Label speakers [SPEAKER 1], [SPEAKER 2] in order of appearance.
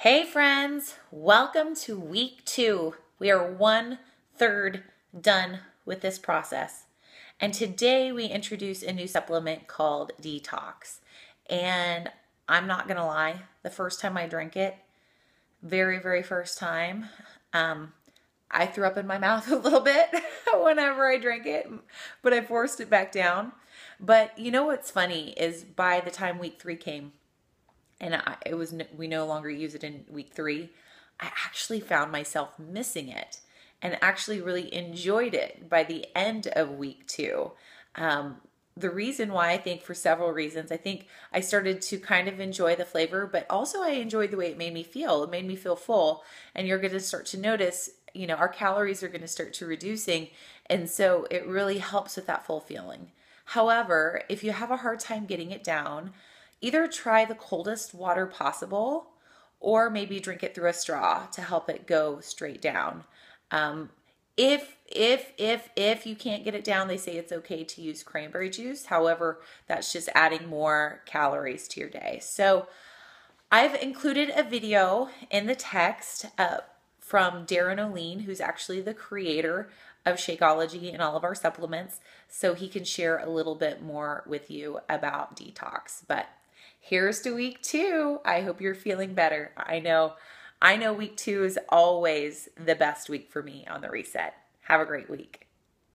[SPEAKER 1] Hey friends, welcome to week 2. We are 1/3 done with this process. And today we introduce a new supplement called Detox. And I'm not gonna lie, the first time I drank it, very first time, I threw up in my mouth a little bit whenever I drank it, but I forced it back down. But you know what's funny is by the time week 3 came, and we no longer use it in week 3, I actually found myself missing it and actually really enjoyed it by the end of week 2. The reason why, I think for several reasons, I think I started to kind of enjoy the flavor, but also I enjoyed the way it made me feel. It made me feel full, and you're going to start to notice, our calories are going to start to reducing, and so it really helps with that full feeling. However, if you have a hard time getting it down, either try the coldest water possible or maybe drink it through a straw to help it go straight down. If you can't get it down, they say it's okay to use cranberry juice. However, that's just adding more calories to your day. So I've included a video in the text from Darin Olien, who's actually the creator of Shakeology and all of our supplements, so he can share a little bit more with you about detox. But here's to week 2. I hope you're feeling better. I know week 2 is always the best week for me on the reset. Have a great week.